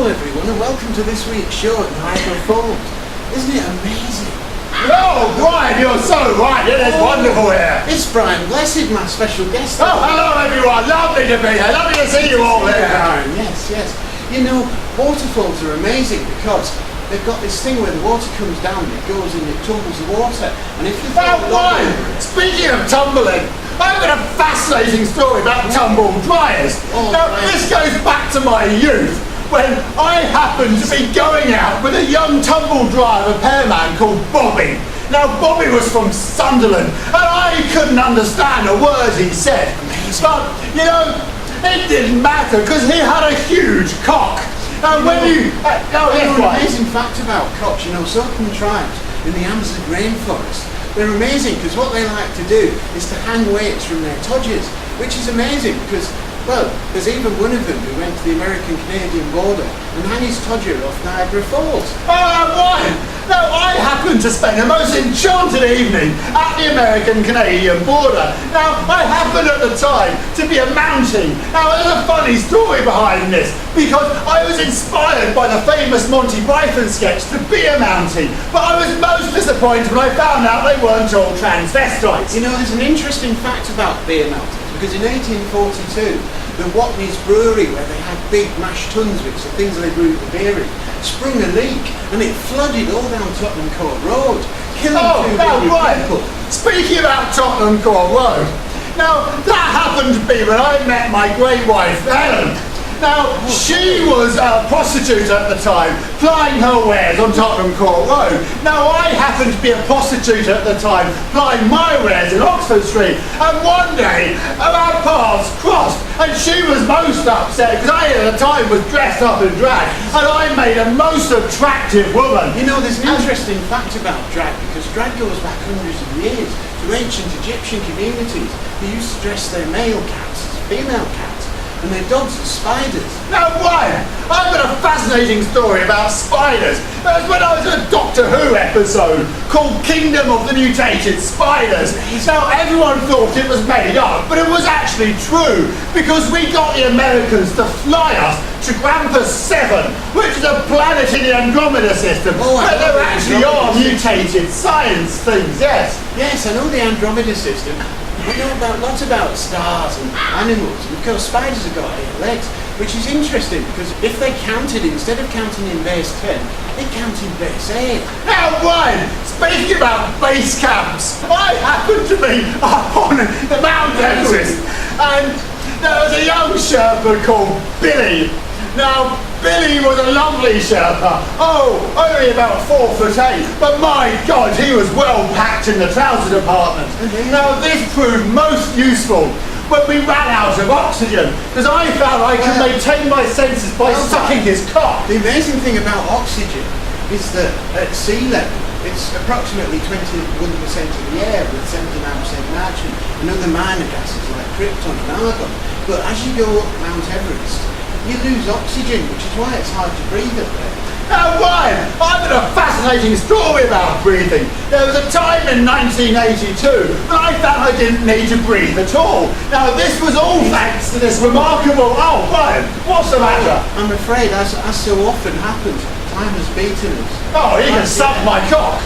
Hello everyone and welcome to this week's show at Niagara Falls. Isn't it amazing? Oh, Brian, you're so right. It is wonderful here. It's Brian Blessed, my special guest. Oh, hello everyone. Lovely to be here. Lovely to see you all here. Brian. Yes. You know, waterfalls are amazing because they've got this thing where the water comes down and it goes and it tumbles the water. And if you Brian, speaking of tumbling, I've got a fascinating story about tumble dryers. This goes back to my youth, when I happened to be going out with a young tumble dryer repairman called Bobby. Now, Bobby was from Sunderland, and I couldn't understand a word he said. But, you know, it didn't matter, because he had a huge cock. And when you... an amazing fact about cocks, you know, certain tribes in the Amazon rainforest, they're amazing because what they like to do is to hang weights from their todgers, which is amazing because, well, there's even one of them who went to the American-Canadian border and hung his todger off Niagara Falls. Oh, Brian! Now, I happened to spend a most enchanted evening at the American-Canadian border. Now, I happened at the time to be a Mountie. Now, there's a funny story behind this, because I was inspired by the famous Monty Python sketch to be a Mountie, but I was most disappointed when I found out they weren't all transvestites. You know, there's an interesting fact about beer Mounties, because in 1842, the Watney's brewery, where they had big mash tuns, which are things they brewed the beer in, sprung a leak and it flooded all down Tottenham Court Road, killing 200 people. Speaking about Tottenham Court Road, now that happened to be when I met my great wife Helen. Now, she was a prostitute at the time, plying her wares on Tottenham Court Road. Now, I happened to be a prostitute at the time, plying my wares in Oxford Street. And one day, our paths crossed, and she was most upset, because I, at the time, was dressed up in drag, and I made a most attractive woman. You know, there's an interesting fact about drag, because drag goes back hundreds of years to ancient Egyptian communities who used to dress their male cats as female cats, and their dogs are spiders. Now, Brian, I've got a fascinating story about spiders. That was when I was in a Doctor Who episode called Kingdom of the Mutated Spiders. Now, everyone thought it was made up, but it was actually true, because we got the Americans to fly us to Grampus 7, which is a planet in the Andromeda system, where there actually are mutated science things, yes. Yes, I know the Andromeda system. I know lots about stars and animals, and of course spiders have got 8 legs, which is interesting because if they counted, instead of counting in base 10, they count in base 8. Now, Brian, speaking about base camps, I happened to be up on the Mount Everest, and there was a young Sherpa called Billy. Now, Billy was a lovely Sherpa. Oh, only about 4'8", but my God, he was well packed in the trouser department. Now, this proved most useful when we ran out of oxygen, because I found I could maintain my senses by sucking his cock. The amazing thing about oxygen is that at sea level, it's approximately 21% of the air with 79% nitrogen and other minor gases like krypton and argon. But as you go up Mount Everest, you lose oxygen, which is why it's hard to breathe up there. Now, Brian, I've got a fascinating story about breathing. There was a time in 1982 when I found I didn't need to breathe at all. Now, this was all thanks to this remarkable... Oh, Brian, what's the matter? I'm afraid, as so often happens, time has beaten us. Oh, you can suck my cock.